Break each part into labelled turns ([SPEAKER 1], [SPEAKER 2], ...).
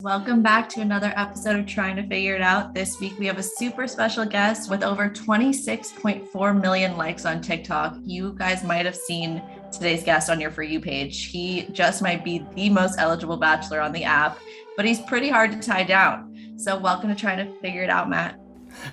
[SPEAKER 1] Welcome back to another episode of Trying to Figure It Out. This week we have a super special guest with over 26.4 million likes on TikTok. You guys might have seen today's guest on your For You page. He just might be the most eligible bachelor on the app, but he's pretty hard to tie down. So welcome to Trying to Figure It Out, Matt.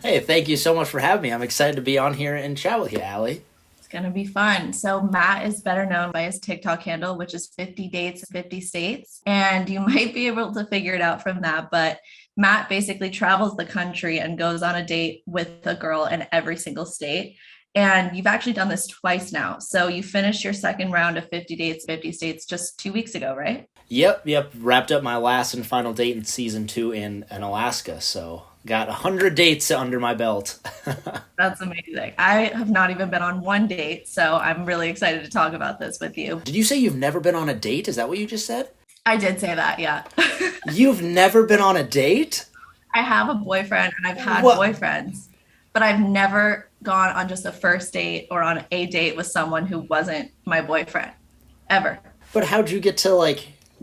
[SPEAKER 2] Hey, thank you so much for having me. I'm excited to be on here and chat with you, Allie.
[SPEAKER 1] It's going to be fun. So Matt is better known by his TikTok handle, which is 50 dates, 50 states. And you might be able to figure it out from that. But Matt basically travels the country and goes on a date with a girl in every single state. And you've actually done this twice now. So you finished your second round of 50 dates, 50 states just 2 weeks ago, right?
[SPEAKER 2] Yep. Wrapped up my last and final date in season 2 in Alaska. So got 100 dates under my belt.
[SPEAKER 1] That's amazing. I have not even been on one date. So I'm really excited to talk about this with you.
[SPEAKER 2] Did you say you've never been on a date? Is that what you just said?
[SPEAKER 1] I did say that, yeah.
[SPEAKER 2] You've never been on a date?
[SPEAKER 1] I have a boyfriend and I've had
[SPEAKER 2] What?
[SPEAKER 1] boyfriends, but I've never gone on just a first date or on a date with someone who wasn't my boyfriend, ever.
[SPEAKER 2] But how'd you get to,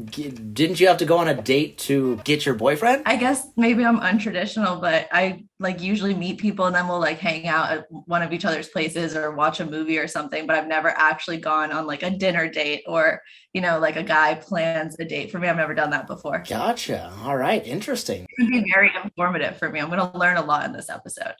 [SPEAKER 2] didn't you have to go on a date to get your boyfriend?
[SPEAKER 1] I guess maybe I'm untraditional, but I usually meet people and then we'll hang out at one of each other's places or watch a movie or something, but I've never actually gone on a dinner date or, a guy plans a date for me. I've never done that before.
[SPEAKER 2] Gotcha. All right. Interesting.
[SPEAKER 1] It would be very informative for me. I'm going to learn a lot in this episode.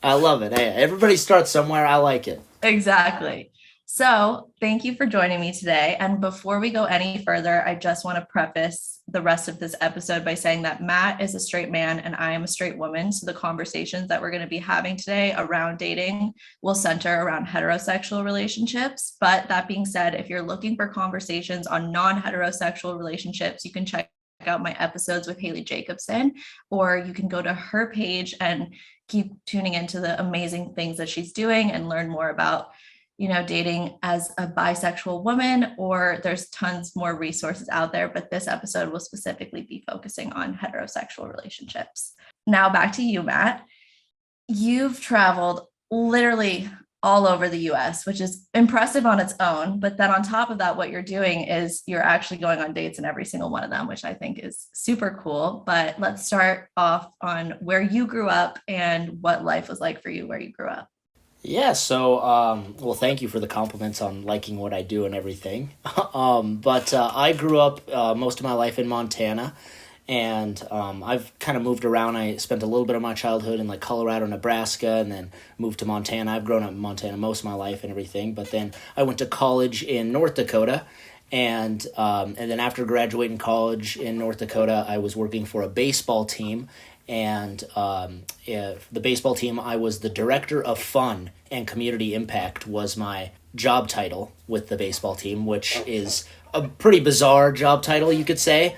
[SPEAKER 2] I love it. Hey, everybody starts somewhere. I like it.
[SPEAKER 1] Exactly. So thank you for joining me today. And before we go any further, I just want to preface the rest of this episode by saying that Matt is a straight man and I am a straight woman. So the conversations that we're going to be having today around dating will center around heterosexual relationships. But that being said, if you're looking for conversations on non-heterosexual relationships, you can check out my episodes with Haley Jacobson, or you can go to her page and keep tuning into the amazing things that she's doing and learn more about dating as a bisexual woman, or there's tons more resources out there, but this episode will specifically be focusing on heterosexual relationships. Now back to you, Matt. You've traveled literally all over the US, which is impressive on its own. But then on top of that, what you're doing is you're actually going on dates in every single one of them, which I think is super cool. But let's start off on where you grew up and what life was like for you where you grew up.
[SPEAKER 2] Yeah, so, well, thank you for the compliments on liking what I do and everything. But I grew up most of my life in Montana, and I've kind of moved around. I spent a little bit of my childhood in Colorado, Nebraska, and then moved to Montana. I've grown up in Montana most of my life and everything, but then I went to college in North Dakota, and then after graduating college in North Dakota, I was working for a baseball team. And the baseball team, I was the director of fun and community impact was my job title with the baseball team, which is a pretty bizarre job title, you could say.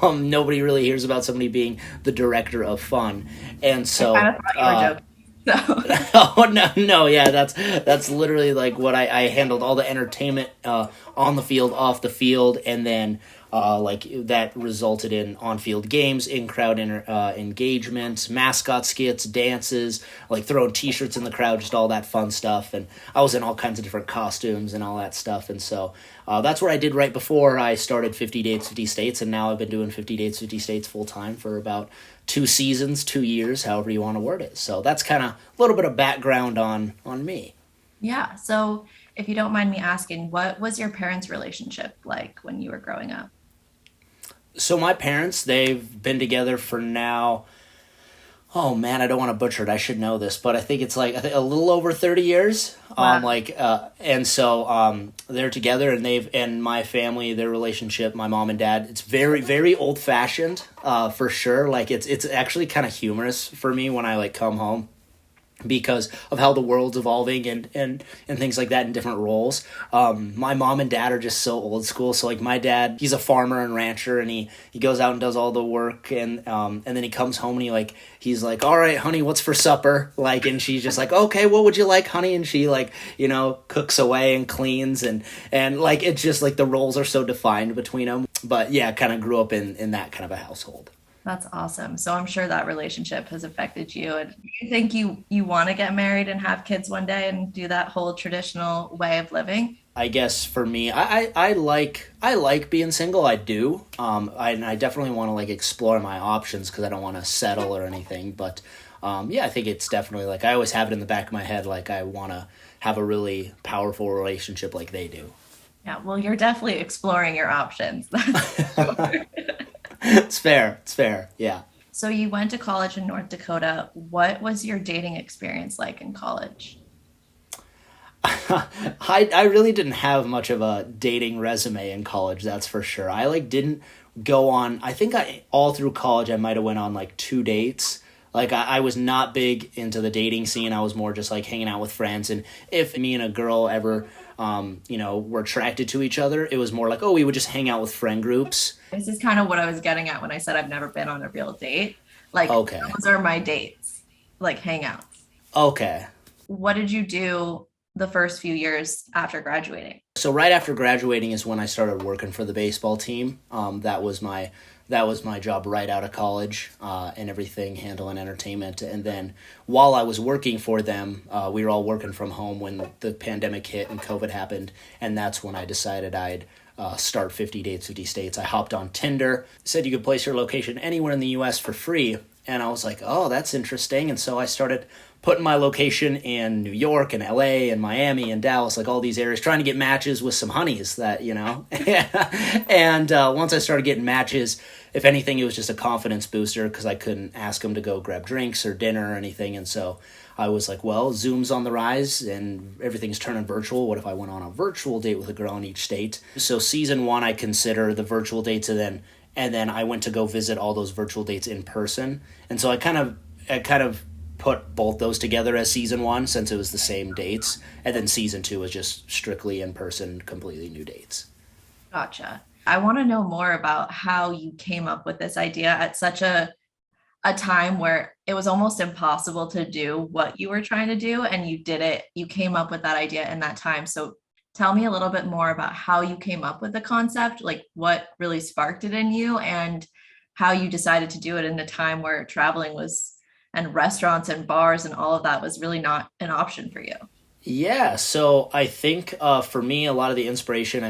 [SPEAKER 2] Nobody really hears about somebody being the director of fun, and so.
[SPEAKER 1] I kind of thought you were joking. So.
[SPEAKER 2] Oh no, yeah, that's literally what I handled all the entertainment on the field, off the field, and then that resulted in on-field games, in-crowd engagement, mascot skits, dances, throwing T-shirts in the crowd, just all that fun stuff. And I was in all kinds of different costumes and all that stuff. And so that's what I did right before I started 50 Dates, 50 States, and now I've been doing 50 Dates, 50 States full-time for about 2 seasons, 2 years, however you want to word it. So that's kind of a little bit of background on me.
[SPEAKER 1] Yeah. So if you don't mind me asking, what was your parents' relationship like when you were growing up?
[SPEAKER 2] So my parents, they've been together for now, oh man, I don't want to butcher it. I should know this, but I think it's I think a little over 30 years.
[SPEAKER 1] Wow.
[SPEAKER 2] And so they're together, and my family, their relationship, my mom and dad, it's very, very old fashioned, for sure. It's actually kind of humorous for me when I come home, because of how the world's evolving and things like that in different roles. My mom and dad are just so old school. So my dad, he's a farmer and rancher, and he goes out and does all the work, and then he comes home and he's like, all right, honey, what's for supper? And she's just like, okay, what would you like, honey? And she cooks away and cleans, and it's just the roles are so defined between them. But yeah, kind of grew up in that kind of a household.
[SPEAKER 1] That's awesome. So I'm sure that relationship has affected you. And do you think you want to get married and have kids one day and do that whole traditional way of living?
[SPEAKER 2] I guess for me, I like being single. I do. And I definitely want to like explore my options because I don't want to settle or anything. But yeah, I think it's definitely like I always have it in the back of my head. Like I want to have a really powerful relationship like they do.
[SPEAKER 1] Yeah, well, you're definitely exploring your options. That's for sure.
[SPEAKER 2] It's fair. It's fair. Yeah.
[SPEAKER 1] So you went to college in North Dakota. What was your dating experience like in college?
[SPEAKER 2] I really didn't have much of a dating resume in college, that's for sure. I like didn't go on. I think I all through college I might have went on like 2 dates. Like I was not big into the dating scene. I was more just like hanging out with friends. And if me and a girl ever, were attracted to each other, it was more like, oh, we would just hang out with friend groups.
[SPEAKER 1] This is kind of what I was getting at when I said I've never been on a real date. Like,
[SPEAKER 2] Okay.
[SPEAKER 1] those are my dates, like hangouts.
[SPEAKER 2] Okay.
[SPEAKER 1] What did you do the first few years after graduating?
[SPEAKER 2] So right after graduating is when I started working for the baseball team. That was my job right out of college, and everything, handling entertainment. And then while I was working for them, we were all working from home when the pandemic hit and COVID happened, and that's when I decided I'd start 50 Dates, 50 States. I hopped on Tinder, said you could place your location anywhere in the U.S. for free, and I was like, oh, that's interesting. And so I started putting my location in New York and LA and Miami and Dallas, like all these areas, trying to get matches with some honeys that, and once I started getting matches, if anything, it was just a confidence booster because I couldn't ask them to go grab drinks or dinner or anything. And so I was like, well, Zoom's on the rise and everything's turning virtual. What if I went on a virtual date with a girl in each state? So season one, I consider the virtual dates, and then I went to go visit all those virtual dates in person. And so I kind of put both those together as season one since it was the same dates. And then season two was just strictly in person, completely new dates.
[SPEAKER 1] Gotcha. I want to know more about how you came up with this idea at such a time where it was almost impossible to do what you were trying to do, and you did it. You came up with that idea in that time. So tell me a little bit more about how you came up with the concept, like what really sparked it in you, and how you decided to do it in a time where traveling was and restaurants and bars and all of that was really not an option for you.
[SPEAKER 2] Yeah, so I think for me, a lot of the inspiration,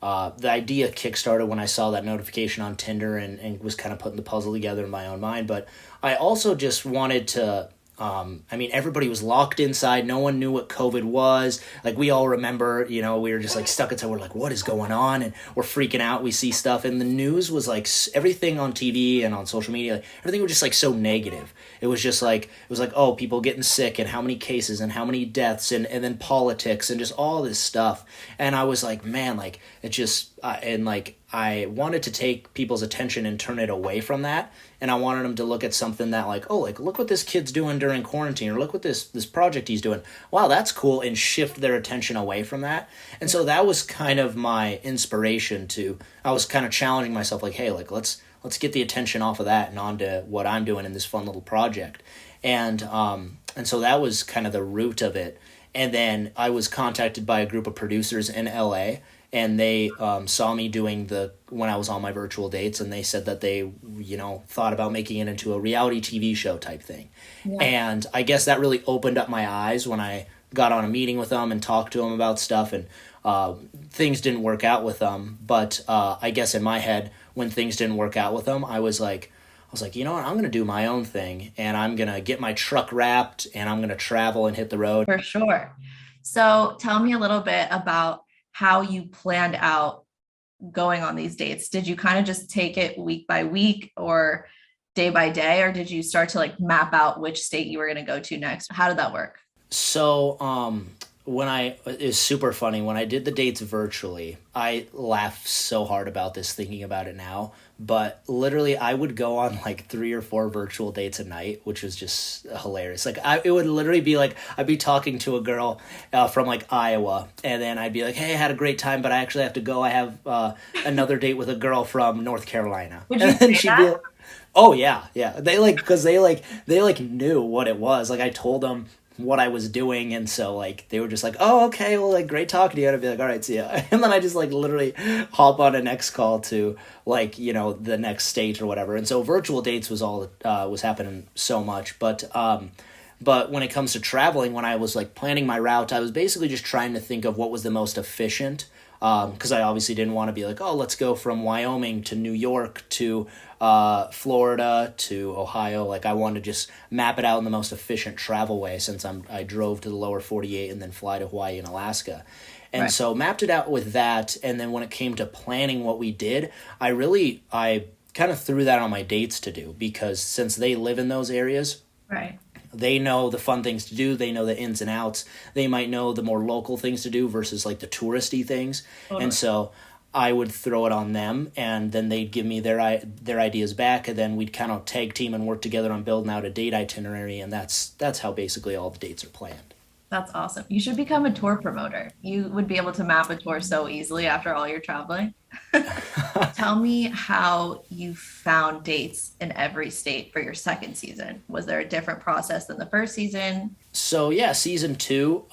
[SPEAKER 2] the idea kickstarted when I saw that notification on Tinder and was kind of putting the puzzle together in my own mind. But I also just wanted to, everybody was locked inside. No one knew what COVID was. Like we all remember, we were just like stuck inside. We're like, what is going on? And we're freaking out. We see stuff. And the news was like everything on TV and on social media, like, everything was just like so negative. It was like, oh, people getting sick and how many cases and how many deaths and then politics and just all this stuff. And I was like, man, like it just, I wanted to take people's attention and turn it away from that. And I wanted them to look at something that like, oh, like look what this kid's doing during quarantine, or look what this project he's doing. Wow, that's cool, and shift their attention away from that. And so that was kind of my inspiration I was kind of challenging myself like, hey, like let's get the attention off of that and onto what I'm doing in this fun little project. And so that was kind of the root of it. And then I was contacted by a group of producers in LA, and they saw me doing when I was on my virtual dates, and they said that they, thought about making it into a reality TV show type thing. Yeah. And I guess that really opened up my eyes when I got on a meeting with them and talked to them about stuff, and things didn't work out with them. But I guess in my head, when things didn't work out with them, I was like, you know what, I'm going to do my own thing, and I'm going to get my truck wrapped, and I'm going to travel and hit the road.
[SPEAKER 1] For sure. So tell me a little bit about how you planned out going on these dates. Did you kind of just take it week by week or day by day, or did you start to like map out which state you were going to go to next? How did that work?
[SPEAKER 2] So it's super funny. When I did the dates virtually, I laugh so hard about this thinking about it now. But literally, I would go on like 3 or 4 virtual dates a night, which was just hilarious. Like it would literally be like I'd be talking to a girl from like Iowa, and then I'd be like, "Hey, I had a great time, but I actually have to go. I have another date with a girl from North Carolina."
[SPEAKER 1] Would you say that?
[SPEAKER 2] Be like, "Oh yeah, yeah." Because they knew what it was. Like I told them what I was doing, and so like they were just like, oh, okay, well, like great talking to you. And I'd be like, all right, see ya. And then I just like literally hop on a next call to like the next state or whatever. And so virtual dates was all was happening so much. But But when it comes to traveling, when I was like planning my route, I was basically just trying to think of what was the most efficient. Because I obviously didn't want to be like, oh, let's go from Wyoming to New York to Florida to Ohio. Like, I wanted to just map it out in the most efficient travel way, since I drove to the lower 48 and then fly to Hawaii and Alaska. And
[SPEAKER 1] Right.
[SPEAKER 2] so mapped it out with that. And then when it came to planning what we did, I kind of threw that on my dates to do, because since they live in those areas,
[SPEAKER 1] Right.
[SPEAKER 2] they know the fun things to do. They know the ins and outs. They might know the more local things to do versus like the touristy things.
[SPEAKER 1] Totally.
[SPEAKER 2] And so I would throw it on them, and then they'd give me their ideas back, and then we'd kind of tag team and work together on building out a date itinerary. And that's how basically all the dates are planned.
[SPEAKER 1] That's awesome. You should become a tour promoter. You would be able to map a tour so easily after all your traveling. Tell me how you found dates in every state for your second season. Was there a different process than the first season?
[SPEAKER 2] So yeah, season 2,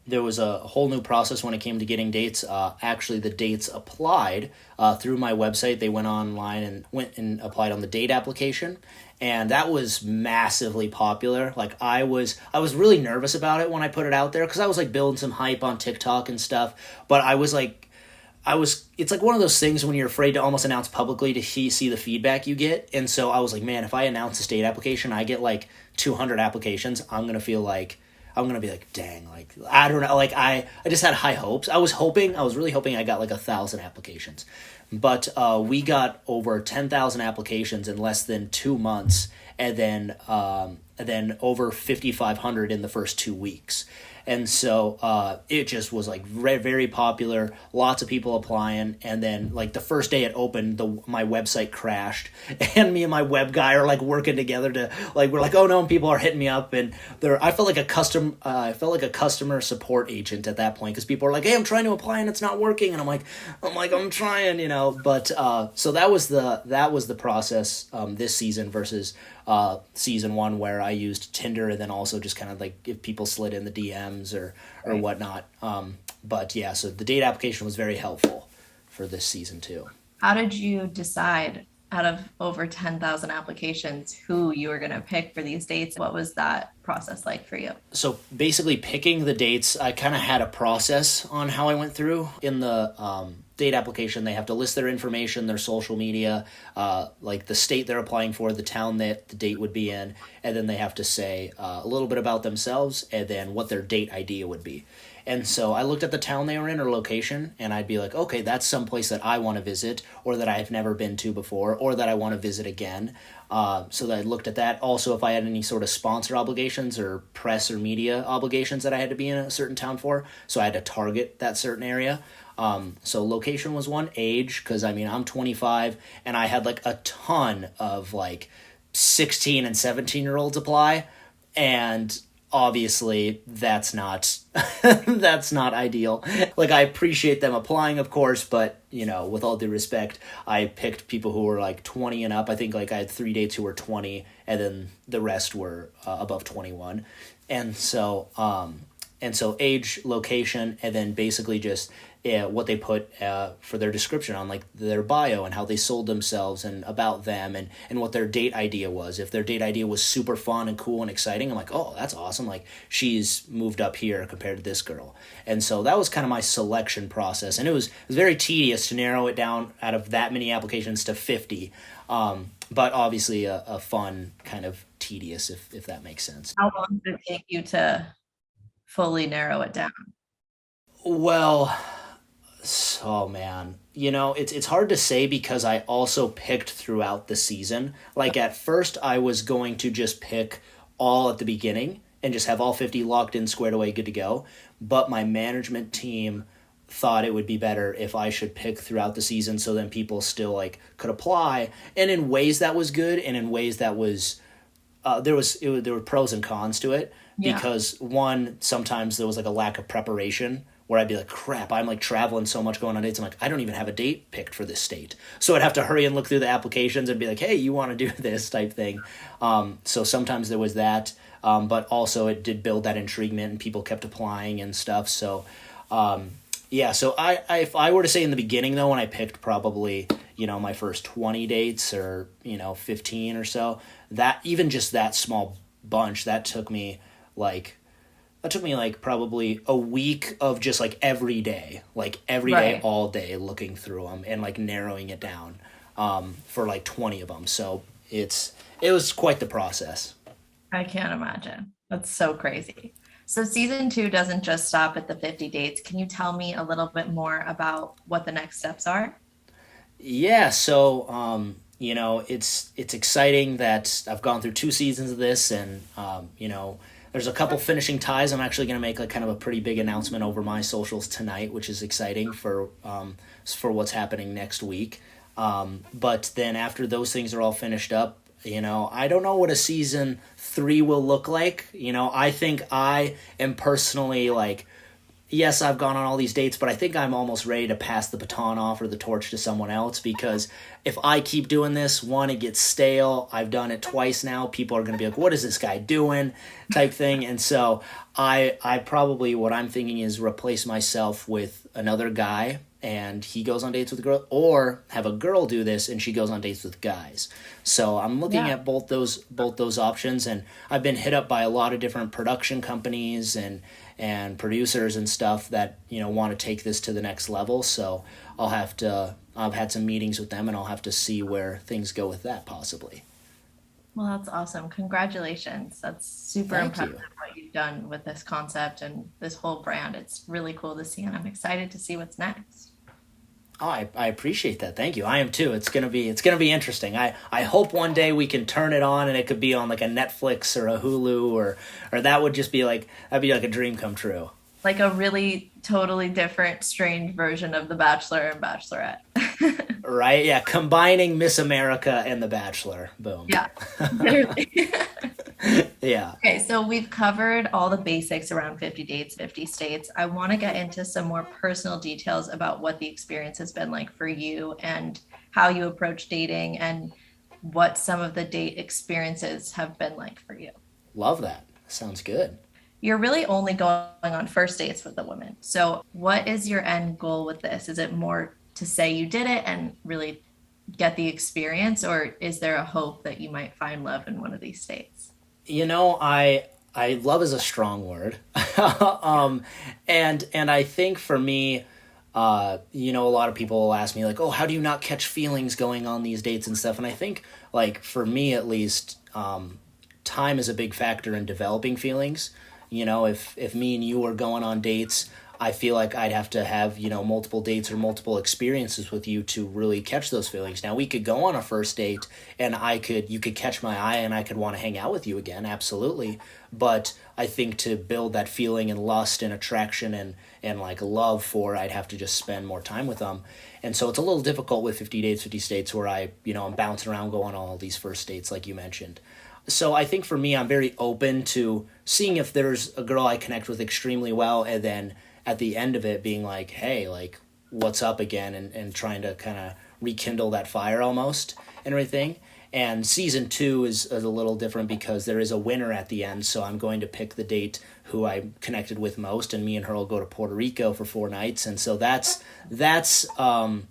[SPEAKER 2] there was a whole new process when it came to getting dates. Actually, the dates applied through my website. They went online and went and applied on the date application, and that was massively popular. Like, I was really nervous about it when I put it out there, because I was like building some hype on TikTok and stuff. But it's like one of those things when you're afraid to almost announce publicly to see the feedback you get. And so I was like, man, if I announce a state application, I get like 200 applications, I'm going to be like, dang, like, I don't know. Like, I just had high hopes. I was really hoping I got like 1,000 applications, but we got over 10,000 applications in less than 2 months. And then over 5,500 in the first 2 weeks. And so it just was like very, very popular, lots of people applying. And then like the first day it opened, my website crashed, and me and my web guy are like working together to like, we're like, oh no, and people are hitting me up, and I felt like a customer support agent at that point, because people are like, hey, I'm trying to apply and it's not working, and I'm trying, But so that was the process this season versus season 1, where I used Tinder, and then also just kind of like if people slid in the DMs or
[SPEAKER 1] Right.
[SPEAKER 2] whatnot. But yeah, so the date application was very helpful for this season 2.
[SPEAKER 1] How did you decide out of over 10,000 applications who you were going to pick for these dates? What was that process like for you?
[SPEAKER 2] So basically picking the dates, I kind of had a process on how I went through. In the date application, they have to list their information, their social media, like the state they're applying for, the town that the date would be in, and then they have to say a little bit about themselves, and then what their date idea would be. And so I looked at the town they were in or location, and I'd be like, okay, that's someplace that I want to visit, or that I've never been to before, or that I want to visit again. So that I looked at that. Also, if I had any sort of sponsor obligations or press or media obligations that I had to be in a certain town for, so I had to target that certain area. So location was one. Age, because I'm 25, and I had like a ton of like 16 and 17-year-olds apply, and obviously that's not that's not ideal. Like, I appreciate them applying, of course, but with all due respect, I picked people who were like 20 and up. I think like I had 3 dates who were 20, and then the rest were above 21. And so age, location, and then basically just what they put for their description on like their bio, and how they sold themselves, and about them, and what their date idea was. If their date idea was super fun and cool and exciting, I'm like, oh, that's awesome. Like, she's moved up here compared to this girl. And so that was kind of my selection process. And it was very tedious to narrow it down out of that many applications to 50. But obviously a fun kind of tedious, if that makes sense.
[SPEAKER 1] How long did it take you to fully narrow it down?
[SPEAKER 2] Well, oh man, it's hard to say, because I also picked throughout the season. Like, at first I was going to just pick all at the beginning and just have all 50 locked in, squared away, good to go. But my management team thought it would be better if I should pick throughout the season, so then people still like could apply. And in ways that was good, and in ways that was there were pros and cons to it.
[SPEAKER 1] Yeah.
[SPEAKER 2] Because one, sometimes there was like a lack of preparation, where I'd be like, crap, I'm like traveling so much, going on dates, I'm like, I don't even have a date picked for this state. So I'd have to hurry and look through the applications and be like, hey, you want to do this type thing. So sometimes there was that, but also it did build that intriguement, and people kept applying and stuff. So yeah, so if I were to say in the beginning, though, when I picked probably, my first 20 dates, or 15 or so, that even just that small bunch, that took me like probably a week of just like every day,
[SPEAKER 1] Right.
[SPEAKER 2] all day, looking through them and like narrowing it down for like 20 of them. So it was quite the process.
[SPEAKER 1] I can't imagine. That's so crazy. So season two doesn't just stop at the 50 dates. Can you tell me a little bit more about what the next steps are?
[SPEAKER 2] Yeah, so it's exciting that I've gone through 2 seasons of this, and there's a couple finishing ties. I'm actually going to make like kind of a pretty big announcement over my socials tonight, which is exciting for what's happening next week. But then after those things are all finished up, I don't know what a season 3 will look like. I think I am personally like, yes, I've gone on all these dates, but I think I'm almost ready to pass the baton off or the torch to someone else, because if I keep doing this, one, it gets stale. I've done it twice now. People are going to be like, what is this guy doing? Type thing. And so I probably, what I'm thinking is replace myself with another guy and he goes on dates with a girl, or have a girl do this and she goes on dates with guys. So I'm looking
[SPEAKER 1] Yeah.
[SPEAKER 2] at both those options, and I've been hit up by a lot of different production companies and producers and stuff that want to take this to the next level. So I've had some meetings with them, and I'll have to see where things go with that possibly.
[SPEAKER 1] Well, that's awesome. Congratulations. That's super
[SPEAKER 2] Thank
[SPEAKER 1] impressive
[SPEAKER 2] you.
[SPEAKER 1] what you've done with this concept and this whole brand. It's really cool to see, and I'm excited to see what's next.
[SPEAKER 2] Oh, I appreciate that. Thank you. I am too. It's gonna be interesting. I hope one day we can turn it on and it could be on like a Netflix or a Hulu, or that would just be like, that'd be like a dream come true.
[SPEAKER 1] Like a really totally different, strange version of The Bachelor and Bachelorette.
[SPEAKER 2] Right? Yeah, combining Miss America and The Bachelor. Boom.
[SPEAKER 1] Yeah, literally.
[SPEAKER 2] Yeah.
[SPEAKER 1] Okay, so we've covered all the basics around 50 dates, 50 states. I want to get into some more personal details about what the experience has been like for you and how you approach dating and what some of the date experiences have been like for you.
[SPEAKER 2] Love that. Sounds good.
[SPEAKER 1] You're really only going on first dates with a woman. So, what is your end goal with this? Is it more to say you did it and really get the experience, or is there a hope that you might find love in one of these states?
[SPEAKER 2] I love is a strong word. And I think for me, a lot of people will ask me like, "Oh, how do you not catch feelings going on these dates and stuff?" And I think, like, for me at least, time is a big factor in developing feelings. If me and you were going on dates, I feel like I'd have to have, multiple dates or multiple experiences with you to really catch those feelings. Now, we could go on a first date and you could catch my eye and I could want to hang out with you again, absolutely. But I think to build that feeling and lust and attraction and like love for, I'd have to just spend more time with them. And so it's a little difficult with 50 dates, 50 states, where I'm bouncing around going on all these first dates like you mentioned. So I think for me, I'm very open to seeing if there's a girl I connect with extremely well, and then at the end of it being like, hey, like, what's up again, and trying to kind of rekindle that fire almost and everything. And season 2 is a little different because there is a winner at the end. So I'm going to pick the date who I connected with most, and me and her will go to Puerto Rico for 4 nights. And so that's like,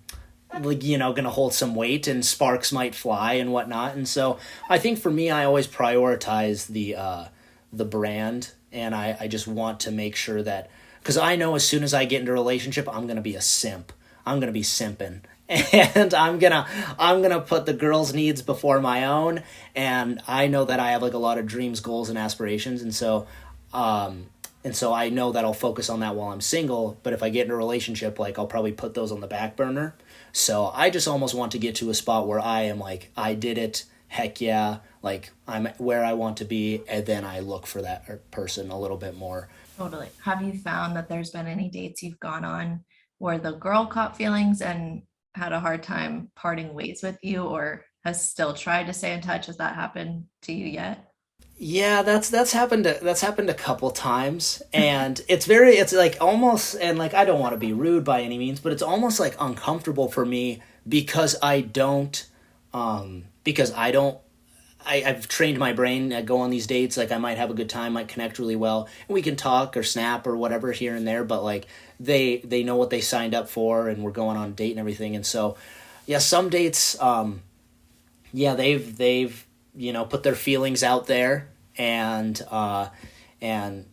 [SPEAKER 2] gonna hold some weight, and sparks might fly and whatnot. And so I think for me, I always prioritize the brand, and I just want to make sure that, because I know as soon as I get into a relationship, I'm gonna be a simp. I'm gonna be simping. And I'm gonna put the girl's needs before my own, and I know that I have like a lot of dreams, goals, and aspirations, and so I know that I'll focus on that while I'm single. But if I get in a relationship, like, I'll probably put those on the back burner. So I just almost want to get to a spot where I am like, I did it, heck yeah, like, I'm where I want to be, and then I look for that person a little bit more.
[SPEAKER 1] Totally. Have you found that there's been any dates you've gone on where the girl caught feelings and had a hard time parting ways with you, or has still tried to stay in touch? Has that happened to you yet?
[SPEAKER 2] Yeah, that's happened a couple times, and it's like almost, and like, I don't want to be rude by any means, but it's almost like uncomfortable for me because I've trained my brain. I go on these dates, like, I might have a good time, might connect really well, and we can talk or snap or whatever here and there, but like, they know what they signed up for, and we're going on a date and everything. And so, yeah, some dates, yeah, they've put their feelings out there, and and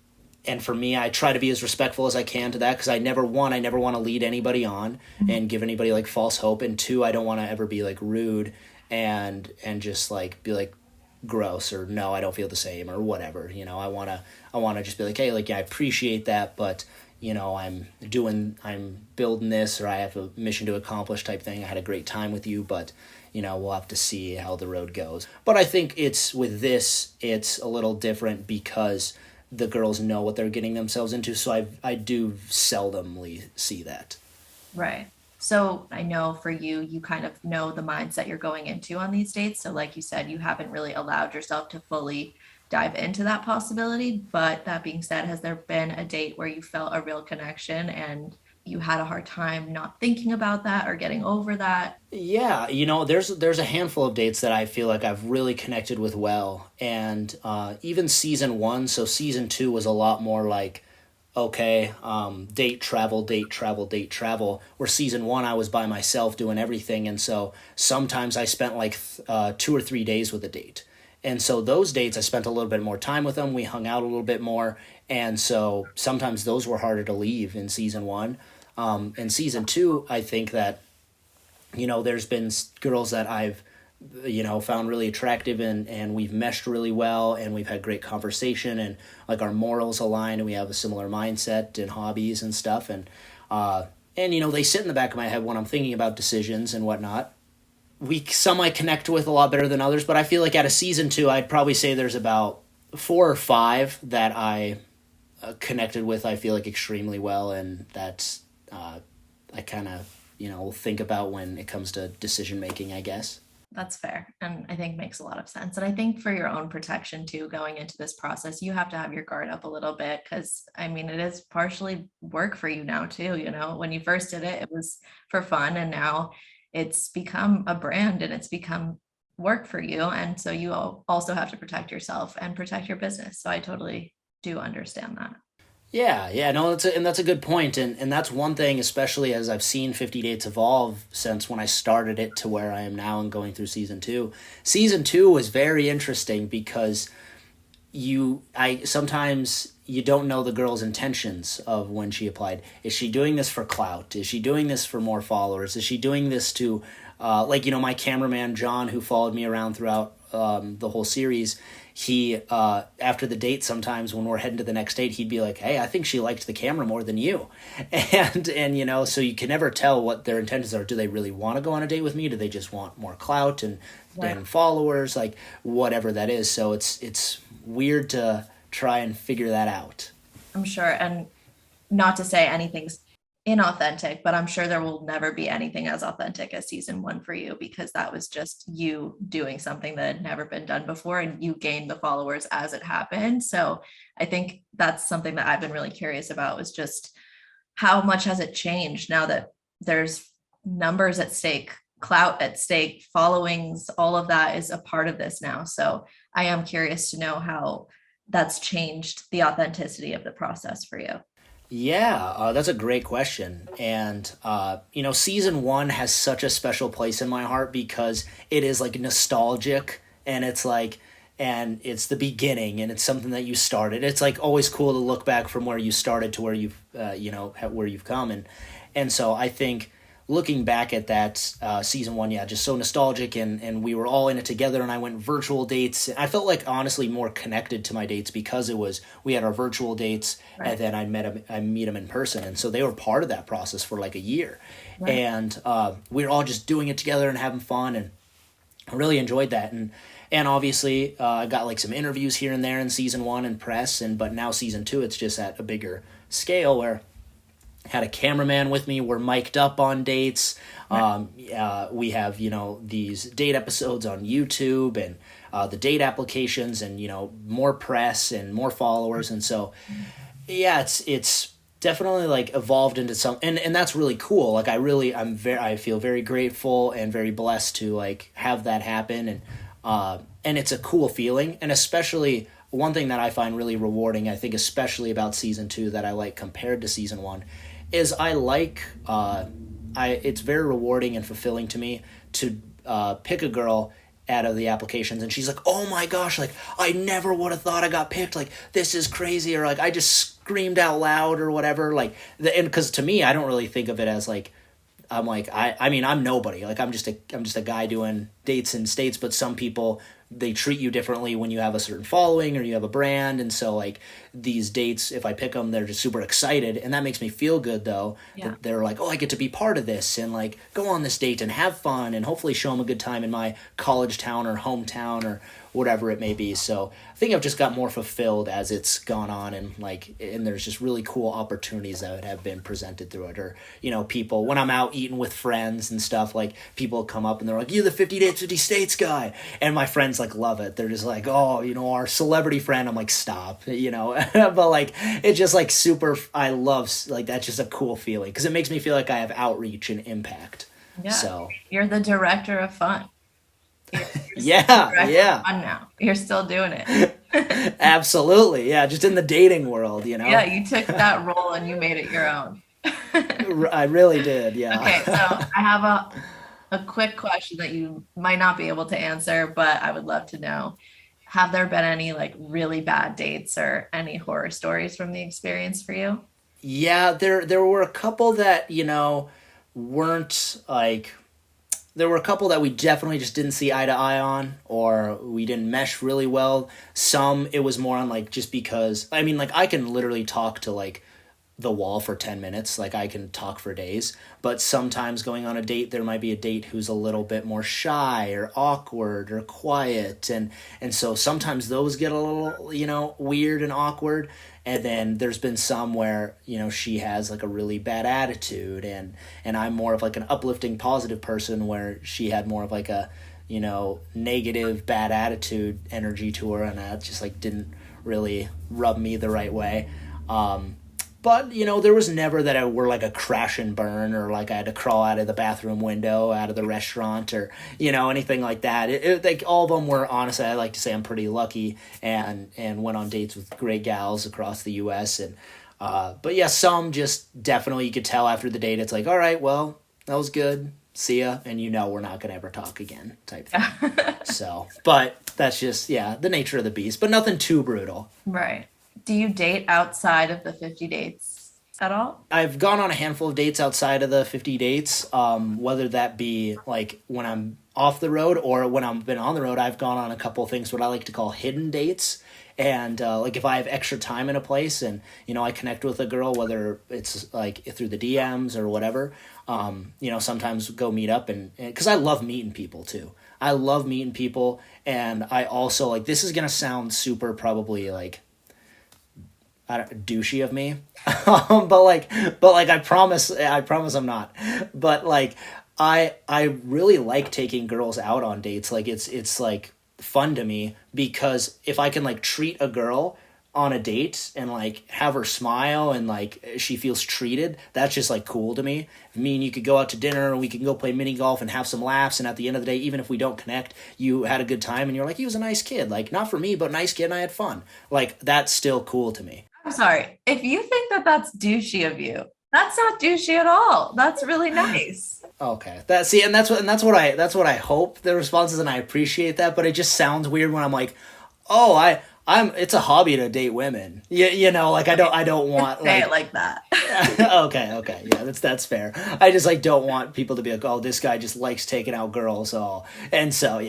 [SPEAKER 2] and for me, I try to be as respectful as I can to that, because I never want to lead anybody on and give anybody like false hope, and two, I don't want to ever be like rude and just like be like gross or no, I don't feel the same or whatever. I want to just be like, hey, like, yeah, I appreciate that, but I'm building this, or I have a mission to accomplish type thing. I had a great time with you, but we'll have to see how the road goes. But I think it's a little different because the girls know what they're getting themselves into. So I do seldomly see that.
[SPEAKER 1] Right. So I know for you, you kind of know the mindset you're going into on these dates. So like you said, you haven't really allowed yourself to fully dive into that possibility. But that being said, has there been a date where you felt a real connection and you had a hard time not thinking about that or getting over that?
[SPEAKER 2] Yeah, there's a handful of dates that I feel like I've really connected with well, and even season one. So season two was a lot more like, okay, date travel, date travel, date travel. Where season one, I was by myself doing everything, and so sometimes I spent like 2 or 3 days with a date. And so those dates, I spent a little bit more time with them. We hung out a little bit more, and so sometimes those were harder to leave in season one. In season two, I think that there's been girls that I've found really attractive, and we've meshed really well, and we've had great conversation, and like our morals align, and we have a similar mindset and hobbies and stuff, and they sit in the back of my head when I'm thinking about decisions and whatnot. Some I connect with a lot better than others, but I feel like out of season two, I'd probably say there's about 4 or 5 that I connected with, I feel like, extremely well, and that's I kind of think about when it comes to decision making, I guess.
[SPEAKER 1] That's fair. And I think makes a lot of sense. And I think for your own protection too, going into this process, you have to have your guard up a little bit because I mean, it is partially work for you now too. When you first did it, it was for fun. And now it's become a brand and it's become work for you. And so you also have to protect yourself and protect your business. So I totally do understand that.
[SPEAKER 2] Yeah, no, that's a good point, and that's one thing, especially as I've seen 50 Dates evolve since when I started it to where I am now and going through season two. Season two was very interesting because sometimes you don't know the girl's intentions of when she applied. Is she doing this for clout? Is she doing this for more followers? Is she doing this to, my cameraman John, who followed me around throughout the whole series? He after the date, sometimes when we're heading to the next date, he'd be like, hey, I think she liked the camera more than you. And so you can never tell what their intentions are. Do they really want to go on a date with me? Do they just want more clout and followers, like whatever that is? So it's weird to try and figure that out.
[SPEAKER 1] I'm sure. And not to say anything's inauthentic, but I'm sure there will never be anything as authentic as season one for you because that was just you doing something that had never been done before and you gained the followers as it happened. So I think that's something that I've been really curious about was just how much has it changed now that there's numbers at stake, clout at stake, followings, all of that is a part of this now. So I am curious to know how that's changed the authenticity of the process for you.
[SPEAKER 2] Yeah, that's a great question. And, season one has such a special place in my heart because it is like nostalgic and it's the beginning and it's something that you started. It's like always cool to look back from where you started to where where you've come. And so I think looking back at that season one, yeah, just so nostalgic and we were all in it together and I went virtual dates. I felt like honestly more connected to my dates because we had our virtual dates and then I meet them in person. And so they were part of that process for like a year. Right. And we were all just doing it together and having fun and I really enjoyed that. And obviously I got like some interviews here and there in season one and press, but now season two, it's just at a bigger scale where had a cameraman with me. We're mic'd up on dates. We have, these date episodes on YouTube and the date applications and, more press and more followers. And so, yeah, it's definitely like evolved into some, and that's really cool. Like I feel very grateful and very blessed to like have that happen. And it's a cool feeling. And especially one thing that I find really rewarding, I think, especially about season two that I like compared to season one is it's very rewarding and fulfilling to me to pick a girl out of the applications, and she's like, oh my gosh, like I never would have thought I got picked, like this is crazy, or like I just screamed out loud or whatever, like and because to me I don't really think of it as like I'm like I mean I'm nobody, like I'm just a guy doing dates in states, but some people they treat you differently when you have a certain following or you have a brand, and so like these dates, if I pick them, they're just super excited, and that makes me feel good though.
[SPEAKER 1] Yeah.
[SPEAKER 2] That they're like, oh, I get to be part of this and like go on this date and have fun and hopefully show them a good time in my college town or hometown or whatever it may be. So I think I've just got more fulfilled as it's gone on, and there's just really cool opportunities that have been presented through it. Or people when I'm out eating with friends and stuff, like people come up and they're like, you're the 50 Dates 50 States guy, and my friends like love it. They're just like, oh, our celebrity friend. I'm like, stop, but like it's just like super. I love like that's just a cool feeling because it makes me feel like I have outreach and impact.
[SPEAKER 1] Yeah.
[SPEAKER 2] So
[SPEAKER 1] you're the director of fun.
[SPEAKER 2] Yeah.
[SPEAKER 1] Fun now. You're still doing it.
[SPEAKER 2] Absolutely. Yeah. Just in the dating world,
[SPEAKER 1] Yeah, you took that role and you made it your own.
[SPEAKER 2] I really did. Yeah.
[SPEAKER 1] Okay, so I have a quick question that you might not be able to answer, but I would love to know. Have there been any like really bad dates or any horror stories from the experience for you?
[SPEAKER 2] Yeah, there were a couple that, weren't like there were a couple that we definitely just didn't see eye to eye on, or we didn't mesh really well. Some it was more on like just because I mean like I can literally talk to like the wall for 10 minutes, like I can talk for days, but sometimes going on a date there might be a date who's a little bit more shy or awkward or quiet, and so sometimes those get a little weird and awkward. And then there's been some where she has like a really bad attitude, and I'm more of like an uplifting positive person where she had more of like a negative bad attitude energy to her, and that just like didn't really rub me the right way. But there was never that I were like a crash and burn, or like I had to crawl out of the bathroom window out of the restaurant, or anything like that. Like all of them were, honestly, I like to say I'm pretty lucky, and went on dates with great gals across the U.S. And but yeah, some just definitely you could tell after the date it's like, all right, well that was good, see ya, and we're not gonna ever talk again type thing. So, but that's just the nature of the beast, but nothing too brutal.
[SPEAKER 1] Right. Do you date outside of the 50 dates at all?
[SPEAKER 2] I've gone on a handful of dates outside of the 50 dates, whether that be like when I'm off the road or when I've been on the road. I've gone on a couple of things, what I like to call hidden dates. And like if I have extra time in a place and, I connect with a girl, whether it's like through the DMs or whatever, sometimes go meet up and because I love meeting people too. I love meeting people. And I also like, this is going to sound super probably like, douchey of me, but I promise I'm not. But like, I really like taking girls out on dates. Like it's like fun to me because if I can like treat a girl on a date and like have her smile and like she feels treated, that's just like cool to me. I mean, you could go out to dinner and we can go play mini golf and have some laughs, and at the end of the day, even if we don't connect, you had a good time and you're like, he was a nice kid, like not for me but nice kid and I had fun. Like that's still cool to me.
[SPEAKER 1] I'm sorry. If you think that that's douchey of you, that's not douchey at all. That's really nice.
[SPEAKER 2] Okay. That's what I hope the response is, and I appreciate that, but it just sounds weird when I'm like, oh, it's a hobby to date women. Like I don't want
[SPEAKER 1] say it like that.
[SPEAKER 2] Okay. Yeah, that's fair. I just like don't want people to be like, oh, this guy just likes taking out girls. And so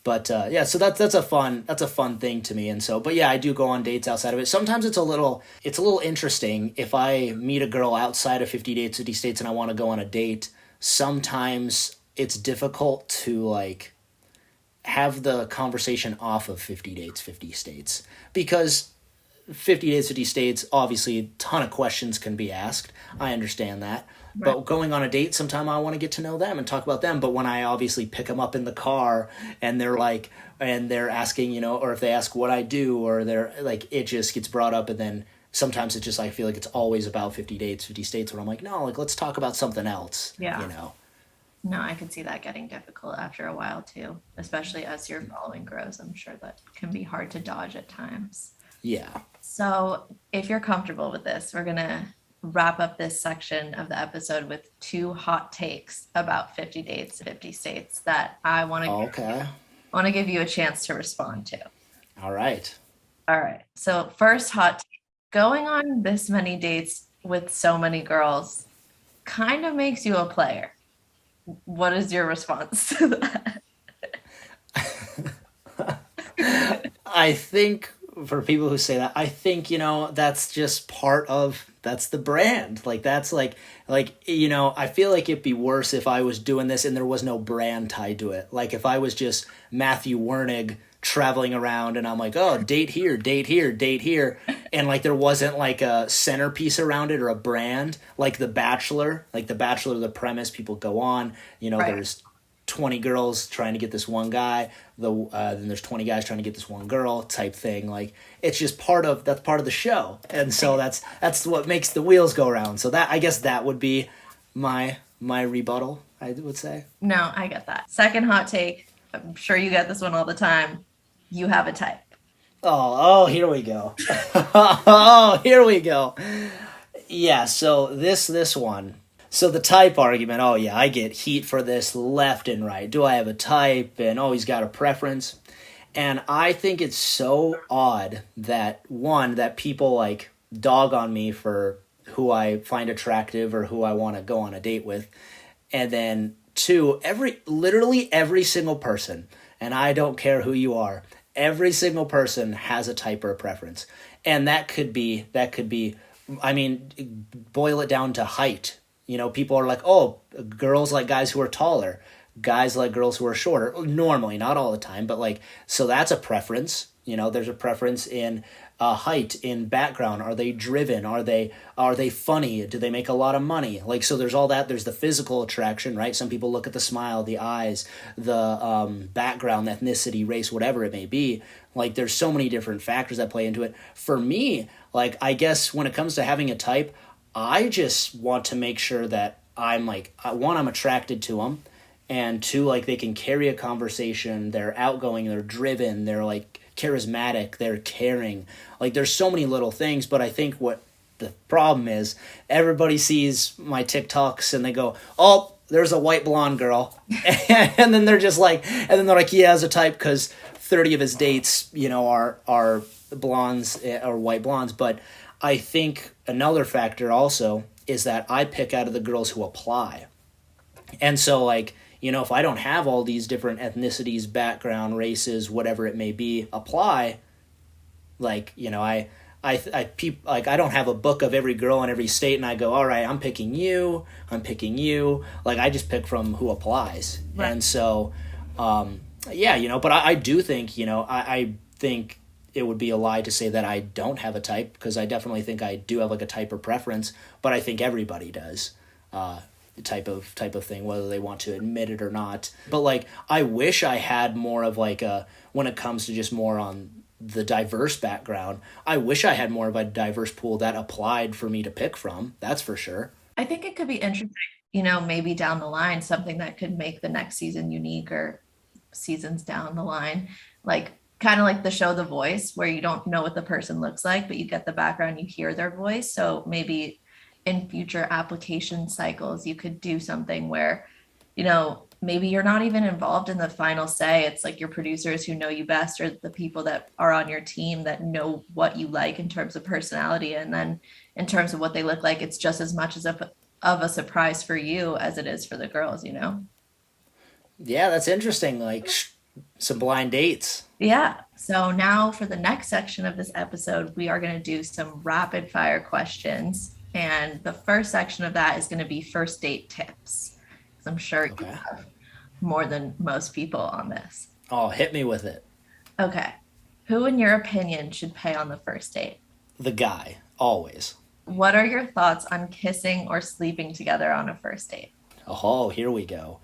[SPEAKER 2] but so that's a fun thing to me. And so, but yeah, I do go on dates outside of it. Sometimes it's a little interesting if I meet a girl outside of 50 dates, 50 states, and I want to go on a date. Sometimes it's difficult to like have the conversation off of 50 dates, 50 states, because 50 days, 50 states, obviously a ton of questions can be asked. I understand that. Right. But going on a date, sometime I want to get to know them and talk about them. But when I obviously pick them up in the car and they're asking, or if they ask what I do, or they're like, it just gets brought up. And then sometimes it's just, I feel like it's always about 50 dates, 50 states, where I'm like, no, like, let's talk about something else.
[SPEAKER 1] Yeah. No, I can see that getting difficult after a while too, especially as your following grows. I'm sure that can be hard to dodge at times.
[SPEAKER 2] Yeah.
[SPEAKER 1] So if you're comfortable with this, we're wrap up this section of the episode with two hot takes about 50 dates, 50 states that I
[SPEAKER 2] Okay.
[SPEAKER 1] want to give you a chance to respond to.
[SPEAKER 2] All right.
[SPEAKER 1] All right. So, first hot take, going on this many dates with so many girls kind of makes you a player. What is your response to that?
[SPEAKER 2] I think for people who say that, I think, that's just that's the brand. Like, that's I feel like it'd be worse if I was doing this and there was no brand tied to it. Like, if I was just Matthew Wurnig traveling around and I'm like, oh, date here, date here, date here. And like, there wasn't like a centerpiece around it or a brand, like The Bachelor, the premise, people go on,
[SPEAKER 1] Right.
[SPEAKER 2] there's 20 girls trying to get this one guy, then there's 20 guys trying to get this one girl type thing. Like, it's just that's part of the show. And so that's what makes the wheels go around. So that, I guess that would be my rebuttal, I would say.
[SPEAKER 1] No, I get that. Second hot take. I'm sure you get this one all the time. You have a type.
[SPEAKER 2] Oh, here we go. Oh, here we go. Yeah, so this one. So the type argument, oh yeah, I get heat for this left and right. Do I have a type? And oh, he's got a preference. And I think it's so odd that people like dog on me for who I find attractive or who I want to go on a date with. And then two, literally every single person, and I don't care who you are, every single person has a type or a preference. And that could be, I mean, boil it down to height. People are like, oh, girls like guys who are taller, guys like girls who are shorter. Normally, not all the time, but like, so that's a preference. There's a preference in height, in background. Are they driven? Are they funny? Do they make a lot of money? Like, so there's all that. There's the physical attraction, right? Some people look at the smile, the eyes, the background, ethnicity, race, whatever it may be. Like, there's so many different factors that play into it. For me, like, I guess when it comes to having a type, I just want to make sure that I'm like, one, I'm attracted to them, and two, like, they can carry a conversation. They're outgoing, they're driven, they're like charismatic, they're caring. Like, there's so many little things, but I think what the problem is, everybody sees my TikToks and they go, oh, there's a white blonde girl. And then they're like, he has a type because 30 of his dates, are blondes or white blondes. But I think another factor also is that I pick out of the girls who apply. And so, like, if I don't have all these different ethnicities, background, races, whatever it may be, apply, like, I don't have a book of every girl in every state and I go, all right, I'm picking you. Like, I just pick from who applies. Right. And so, but I do think, I think it would be a lie to say that I don't have a type, because I definitely think I do have like a type or preference, but I think everybody does. Type of thing, whether they want to admit it or not. But like, I wish I had more of like when it comes to just more on the diverse background, I wish I had more of a diverse pool that applied for me to pick from. That's for sure.
[SPEAKER 1] I think it could be interesting, maybe down the line, something that could make the next season unique, or seasons down the line, like kind of like the show The Voice, where you don't know what the person looks like, but you get the background, you hear their voice. So maybe in future application cycles, you could do something where, maybe you're not even involved in the final say. It's like your producers who know you best, or the people that are on your team that know what you like in terms of personality. And then in terms of what they look like, it's just as much of a surprise for you as it is for the girls,
[SPEAKER 2] Yeah, that's interesting. Like, some blind dates.
[SPEAKER 1] Yeah. So now for the next section of this episode, we are going to do some rapid fire questions. And the first section of that is going to be first date tips. I'm sure you have more than most people on this.
[SPEAKER 2] Oh, hit me with it.
[SPEAKER 1] Okay. Who, in your opinion, should pay on the first date?
[SPEAKER 2] The guy, always.
[SPEAKER 1] What are your thoughts on kissing or sleeping together on a first date?
[SPEAKER 2] Oh, here we go.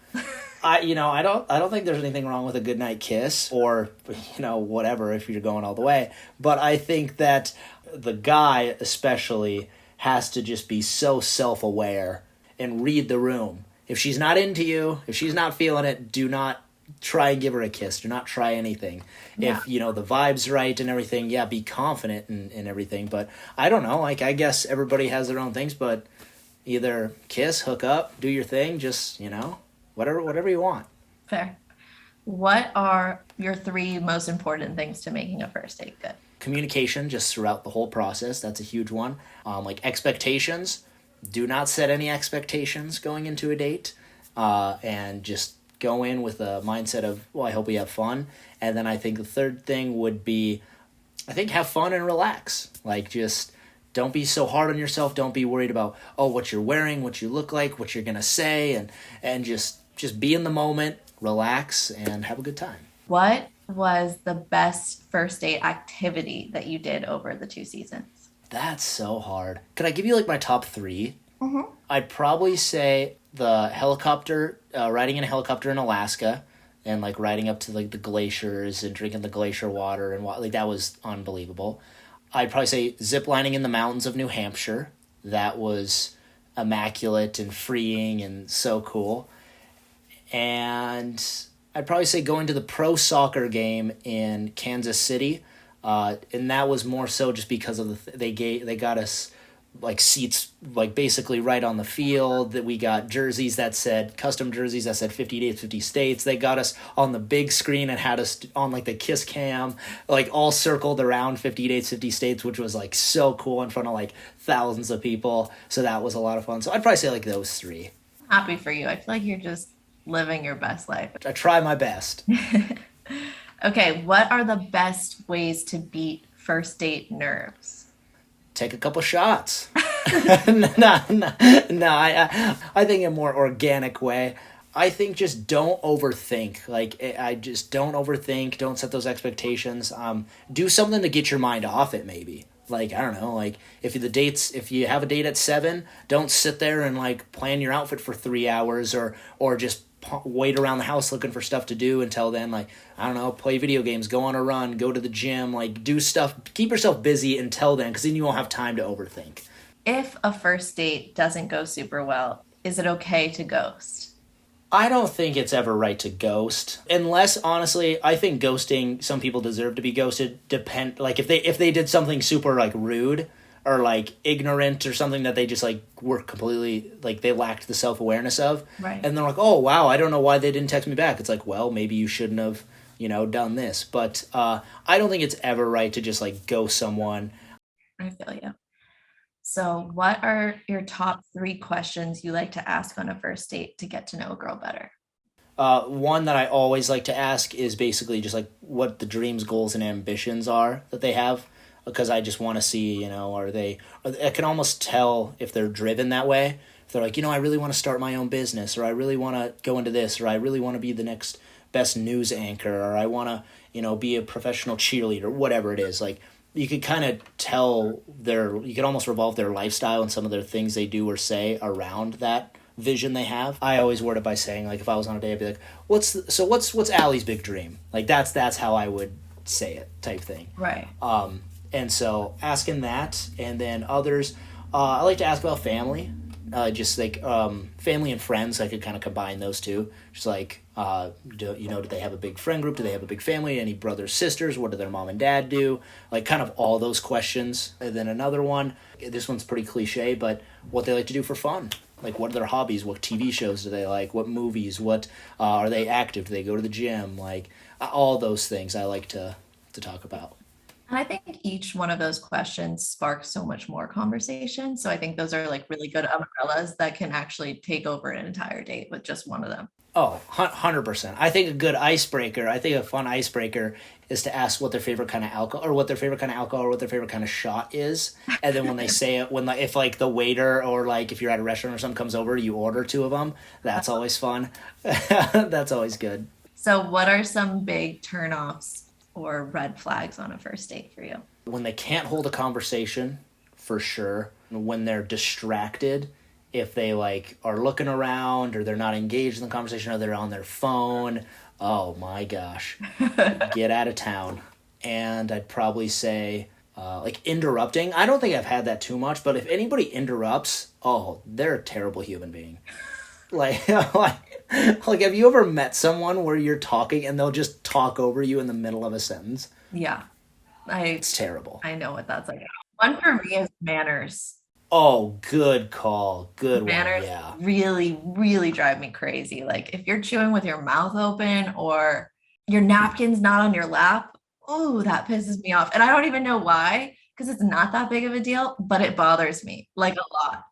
[SPEAKER 2] I don't think there's anything wrong with a goodnight kiss, or, whatever, if you're going all the way. But I think that the guy especially has to just be so self-aware and read the room. If she's not into you, if she's not feeling it, do not try and give her a kiss. Do not try anything.
[SPEAKER 1] Yeah.
[SPEAKER 2] If, the vibe's right and everything, yeah, be confident in everything. But I don't know. Like, I guess everybody has their own things, but either kiss, hook up, do your thing, just, whatever you want.
[SPEAKER 1] Fair. What are your three most important things to making a first date good?
[SPEAKER 2] Communication just throughout the whole process. That's a huge one. Like expectations. Do not set any expectations going into a date. And just go in with a mindset of, well, I hope we have fun. And then I think the third thing would be, I think, have fun and relax. Like, just don't be so hard on yourself. Don't be worried about, what you're wearing, what you look like, what you're going to say. And just be in the moment, relax, and have a good time.
[SPEAKER 1] What was the best first date activity that you did over the 2 seasons?
[SPEAKER 2] That's so hard. Could I give you, my top 3?
[SPEAKER 1] Mm-hmm.
[SPEAKER 2] I'd probably say the helicopter, riding in a helicopter in Alaska, and riding up to the glaciers and drinking the glacier water and that was unbelievable. I'd probably say zip lining in the mountains of New Hampshire. That was immaculate and freeing and so cool. And I'd probably say going to the pro soccer game in Kansas City, and that was more so just because of they got us seats basically right on the field. That we got custom jerseys that said 50 dates, 50 states. They got us on the big screen and had us on the kiss cam, all circled around 50 dates, 50 states, which was so cool in front of thousands of people. So that was a lot of fun. So I'd probably say those 3.
[SPEAKER 1] Happy for you. I feel like you're just living your best life.
[SPEAKER 2] I try my best.
[SPEAKER 1] Okay, what are the best ways to beat first date nerves?
[SPEAKER 2] Take a couple shots. No, I think in a more organic way. I think just don't overthink. I just don't overthink. Don't set those expectations. Do something to get your mind off it, maybe. I don't know, if you have a date at 7, don't sit there and plan your outfit for 3 hours or just wait around the house looking for stuff to do until then. I don't know, play video games, go on a run, go to the gym, do stuff, keep yourself busy until then, because then you won't have time to overthink.
[SPEAKER 1] If a first date doesn't go super well, is it okay to ghost?
[SPEAKER 2] I don't think it's ever right to ghost, unless, honestly, I think ghosting, some people deserve to be ghosted. If they did something super rude or ignorant or something that they just were completely they lacked the self-awareness of,
[SPEAKER 1] right?
[SPEAKER 2] And they're oh wow, I don't know why they didn't text me back. It's well, maybe you shouldn't have done this. But I don't think it's ever right to just ghost someone.
[SPEAKER 1] I feel you. So what are your top 3 questions you like to ask on a first date to get to know a girl better?
[SPEAKER 2] One that I always like to ask is basically just what the dreams, goals, and ambitions are that they have, because I just want to see, I can almost tell if they're driven that way. If they're I really want to start my own business, or I really want to go into this, or I really want to be the next best news anchor, or I want to, be a professional cheerleader, whatever it is. You could kind of tell you could almost revolve their lifestyle and some of their things they do or say around that vision they have. I always word it by saying, if I was on a date, I'd be what's Allie's big dream? That's how I would say it, type thing.
[SPEAKER 1] Right.
[SPEAKER 2] And so asking that, and then others, I like to ask about family, family and friends. I could kind of combine those two. Just do they have a big friend group? Do they have a big family? Any brothers, sisters? What do their mom and dad do? Kind of all those questions. And then another one, this one's pretty cliche, but what they like to do for fun. What are their hobbies? What TV shows do they like? What movies? What are they active? Do they go to the gym? All those things I like to talk about.
[SPEAKER 1] And I think each one of those questions sparks so much more conversation. So I think those are really good umbrellas that can actually take over an entire date with just one of them.
[SPEAKER 2] Oh, 100%. I think a fun icebreaker is to ask what their favorite kind of alcohol, or what their favorite kind of shot is. And then when they say it, if the waiter, or if you're at a restaurant or something comes over, you order 2 of them. That's always fun. That's always good.
[SPEAKER 1] So what are some big turnoffs or red flags on a first date for you?
[SPEAKER 2] When they can't hold a conversation, for sure. When they're distracted, if they are looking around, or they're not engaged in the conversation, or they're on their phone, oh my gosh, get out of town. And I'd probably say interrupting. I don't think I've had that too much, but if anybody interrupts, they're a terrible human being. Like, like, have you ever met someone where you're talking and they'll just talk over you in the middle of a sentence?
[SPEAKER 1] Yeah, I
[SPEAKER 2] It's terrible.
[SPEAKER 1] I know what that's like. One for me is manners.
[SPEAKER 2] Oh, good call. Good one.
[SPEAKER 1] Manners
[SPEAKER 2] Yeah.
[SPEAKER 1] really, really drive me crazy. Like if you're chewing with your mouth open or your napkin's not on your lap, oh, that pisses me off. And I don't even know why, because it's not that big of a deal, but it bothers me like a lot.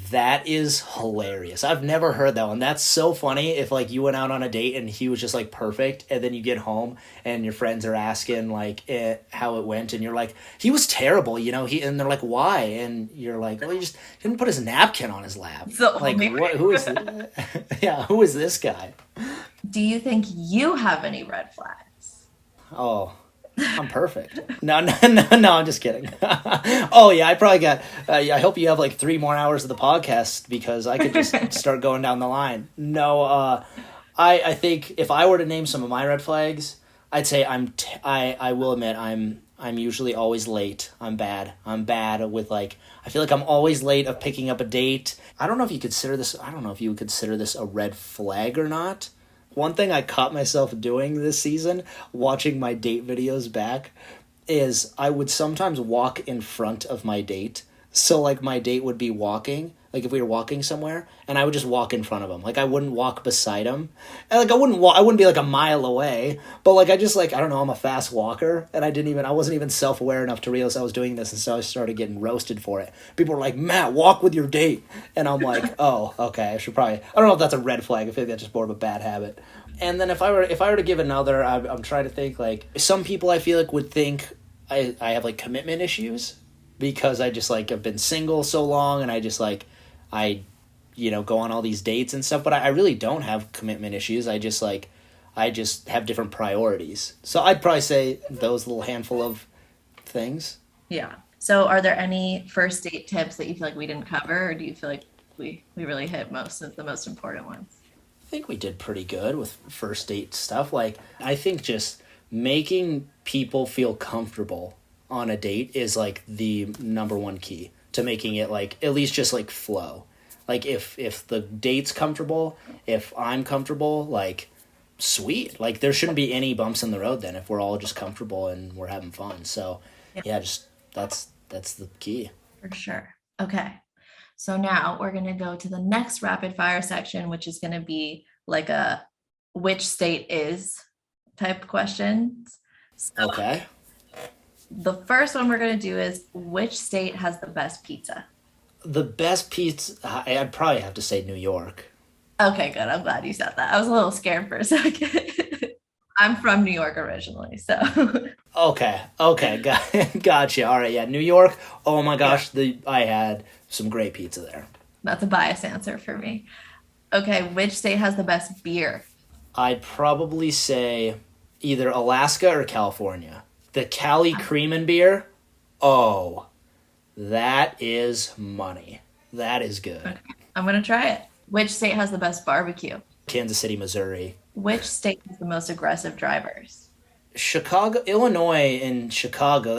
[SPEAKER 2] That is hilarious. I've never heard that one. That's so funny if like you went out on a date and he was just like perfect and then you get home and your friends are asking like how it went and you're like he was terrible, and they're like why? And you're like, "Oh, he didn't put his napkin on his lap."
[SPEAKER 1] It's the
[SPEAKER 2] Like
[SPEAKER 1] only
[SPEAKER 2] what who is yeah, who is this guy?
[SPEAKER 1] Do you think you have any red flags?
[SPEAKER 2] Oh, I'm perfect. No, no, no, no. I'm just kidding. Oh yeah, I probably got. I hope you have like 3 more hours of the podcast because I could just start going down the line. No, I think if I were to name some of my red flags, I'd say I will admit I'm usually always late. I'm bad. I'm bad with like I feel like I'm always late of picking up a date. I don't know if you consider this. I don't know if you would consider this a red flag or not. One thing I caught myself doing this season, watching my date videos back, is I would sometimes walk in front of my date. So, like, my date would be walking, like, if we were walking somewhere, and I would just walk in front of him. Like, I wouldn't walk beside him. And, like, I wouldn't be, like, a mile away. But, like, I just, like, I don't know, I'm a fast walker, and I wasn't even self-aware enough to realize I was doing this, and so I started getting roasted for it. People were like, Matt, walk with your date. And I'm like, oh, okay, I should probably, I don't know if that's a red flag, I feel like that's just more of a bad habit. And then if I were to give another, I'm trying to think, like, some people I feel like would think I have, like, commitment issues because I just, like, have been single so long and I just, like, I, go on all these dates and stuff, but I really don't have commitment issues. I just have different priorities. So I'd probably say those little handful of things.
[SPEAKER 1] Yeah. So are there any first date tips that you feel like we didn't cover, or do you feel like we really hit most of the most important ones?
[SPEAKER 2] I think we did pretty good with first date stuff. Like, I think just making people feel comfortable on a date is like the number one key to making it like at least just like flow. Like if the date's comfortable, if I'm comfortable, like sweet. Like there shouldn't be any bumps in the road then if we're all just comfortable and we're having fun. So yeah, just that's the key.
[SPEAKER 1] For sure. Okay. So now we're going to go to the next rapid fire section, which is going to be like a which state is type questions. So
[SPEAKER 2] Okay.
[SPEAKER 1] the first one we're going to do is which state has the best pizza?
[SPEAKER 2] The best pizza, I'd probably have to say New York.
[SPEAKER 1] Okay, good. I'm glad you said that. I was a little scared for a second. I'm from New York originally, so
[SPEAKER 2] Okay, gotcha. All right, yeah, New York. Oh my gosh, I had some great pizza there.
[SPEAKER 1] that's a biased answer for me. Okay, which state has the best beer?
[SPEAKER 2] I'd probably say either Alaska or California. The Cali Creamin' beer. Oh, that is money. That is good.
[SPEAKER 1] Okay, I'm gonna try it. Which state has the best barbecue?
[SPEAKER 2] Kansas City, Missouri.
[SPEAKER 1] Which state has the most aggressive drivers?
[SPEAKER 2] Chicago, Illinois, and Chicago.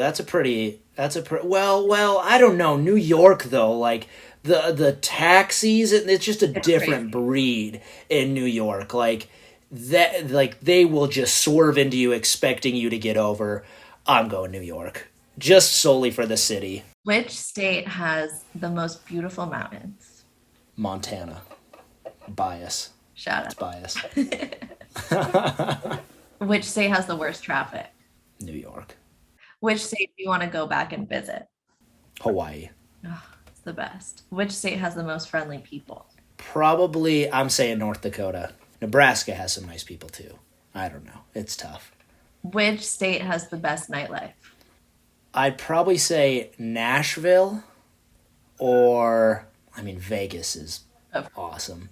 [SPEAKER 2] Well, I don't know. New York though, like the taxis, it's just a different breed in New York. Like that, like they will just swerve into you, expecting you to get over. I'm going New York, just solely for the city.
[SPEAKER 1] Which state has the most beautiful mountains?
[SPEAKER 2] Montana. Bias.
[SPEAKER 1] Shout
[SPEAKER 2] It's bias.
[SPEAKER 1] out. Which state has the worst traffic?
[SPEAKER 2] New York.
[SPEAKER 1] Which state do you want to go back and visit?
[SPEAKER 2] Hawaii.
[SPEAKER 1] Oh, it's the best. Which state has the most friendly people?
[SPEAKER 2] Probably, I'm saying North Dakota. Nebraska has some nice people too. I don't know. It's tough.
[SPEAKER 1] Which state has the best nightlife?
[SPEAKER 2] I'd probably say Nashville Vegas is awesome.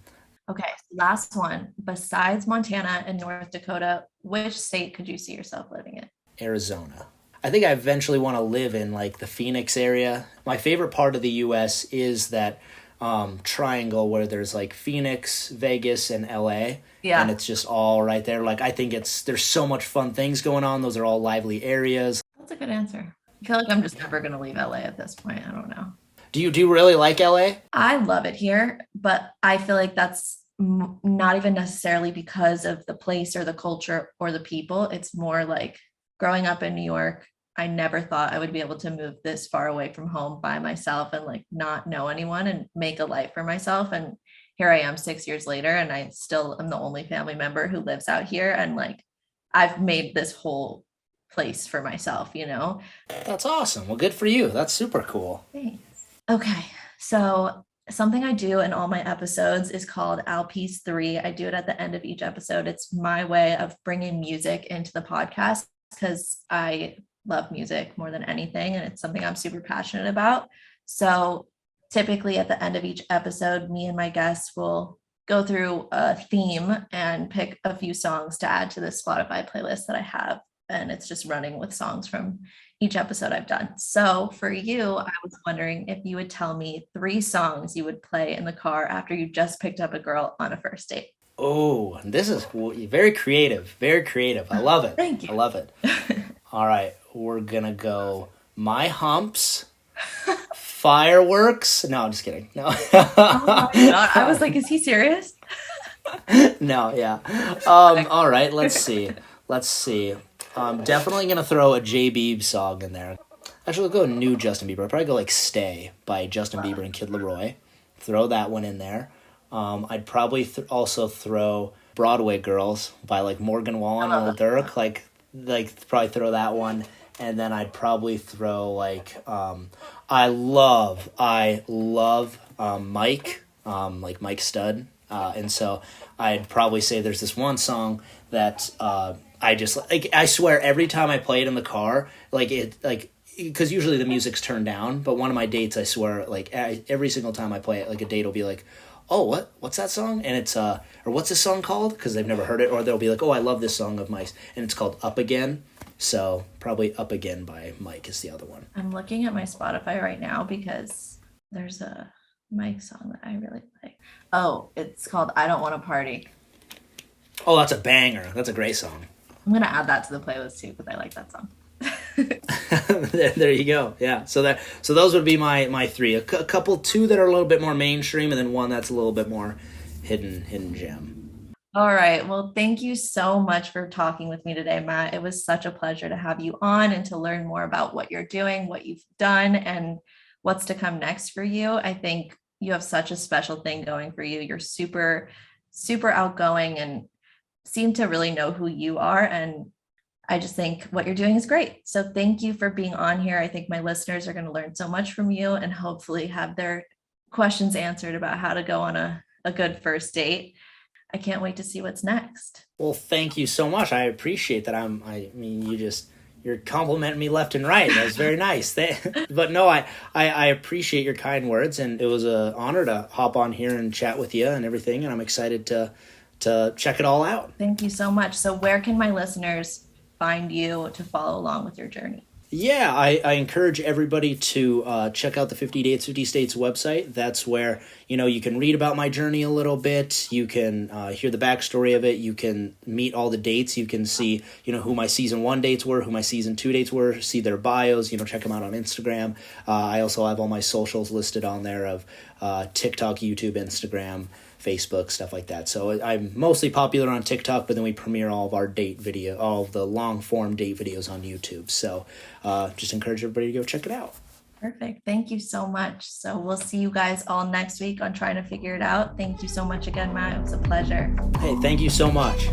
[SPEAKER 1] Okay, so last one. Besides Montana and North Dakota, which state could you see yourself living in?
[SPEAKER 2] Arizona. I think I eventually want to live in like the Phoenix area. My favorite part of the U.S. is that triangle where there's like Phoenix, Vegas, and LA.
[SPEAKER 1] Yeah.
[SPEAKER 2] And it's just all right there. Like I think there's so much fun things going on. Those are all lively areas.
[SPEAKER 1] That's a good answer. I feel like I'm just never going to leave LA at this point. I don't know.
[SPEAKER 2] Do you really like LA?
[SPEAKER 1] I love it here, but I feel like that's not even necessarily because of the place or the culture or the people. It's more like growing up in New York, I never thought I would be able to move this far away from home by myself and like not know anyone and make a life for myself. And here I am 6 years later, and I still am the only family member who lives out here. And like, I've made this whole place for myself, you know?
[SPEAKER 2] That's awesome. Well, good for you. That's super cool.
[SPEAKER 1] Thanks. Okay. So something I do in all my episodes is called Al Piece 3. I do it at the end of each episode. It's my way of bringing music into the podcast because I love music more than anything, and it's something I'm super passionate about. So typically at the end of each episode, me and my guests will go through a theme and pick a few songs to add to the Spotify playlist that I have. And it's just running with songs from each episode I've done. So for you, I was wondering if you would tell me 3 songs you would play in the car after you just picked up a girl on a first date.
[SPEAKER 2] Oh, this is very creative. Very creative. I love it.
[SPEAKER 1] Thank you.
[SPEAKER 2] I love it. All right. We're going to go My Humps, Fireworks. No, I'm just kidding. No.
[SPEAKER 1] Oh my God. I was like, is he serious?
[SPEAKER 2] No, yeah. All right. Let's see. Definitely going to throw a J. Beeb song in there. Actually, we'll go new Justin Bieber. I'll probably go like Stay by Justin Bieber and Kid Laroi. Throw that one in there. I'd probably also throw Broadway Girls by like Morgan Wallen and Lil Durk. Like probably throw that one. And then I'd probably throw like I love Mike, like Mike Stud. And so I'd probably say there's this one song that I just like. I swear every time I play it in the car, because usually the music's turned down. But one of my dates, I swear, like every single time I play it, like a date will be like, "Oh, what's that song?" And it's or what's this song called? Because they've never heard it, or they'll be like, "Oh, I love this song of Mike's," and it's called "Up Again." So probably "Up Again" by Mike is the other one.
[SPEAKER 1] I'm looking at my Spotify right now because there's a Mike song that I really like. Oh, it's called I Don't Want to Party.
[SPEAKER 2] Oh, that's a banger. That's a great song.
[SPEAKER 1] I'm going to add that to the playlist too because I like that song.
[SPEAKER 2] There you go. Yeah. So those would be my 3. A couple, 2 that are a little bit more mainstream, and then one that's a little bit more hidden gem.
[SPEAKER 1] All right. Well, thank you so much for talking with me today, Matt. It was such a pleasure to have you on and to learn more about what you're doing, what you've done, and what's to come next for you. I think you have such a special thing going for you. You're super, super outgoing and seem to really know who you are. And I just think what you're doing is great. So thank you for being on here. I think my listeners are going to learn so much from you and hopefully have their questions answered about how to go on a good first date. I can't wait to see what's next.
[SPEAKER 2] Well, thank you so much. I appreciate that. You're complimenting me left and right. That was very nice. But no, I appreciate your kind words, and it was an honor to hop on here and chat with you and everything, and I'm excited to check it all out.
[SPEAKER 1] Thank you so much. So where can my listeners find you to follow along with your journey?
[SPEAKER 2] Yeah, I encourage everybody to check out the 50 Dates, 50 States website. That's where, you can read about my journey a little bit. You can hear the backstory of it. You can meet all the dates. You can see, who my season 1 dates were, who my season 2 dates were, see their bios, check them out on Instagram. I also have all my socials listed on there of TikTok, YouTube, Instagram, Facebook, stuff like that. So I'm mostly popular on TikTok, but then we premiere all of our all of the long form date videos on YouTube. So just encourage everybody to go check it out.
[SPEAKER 1] Perfect. Thank you so much. So we'll see you guys all next week on Trying to Figure It Out. Thank you so much again, Matt. It was a pleasure.
[SPEAKER 2] Hey, thank you so much.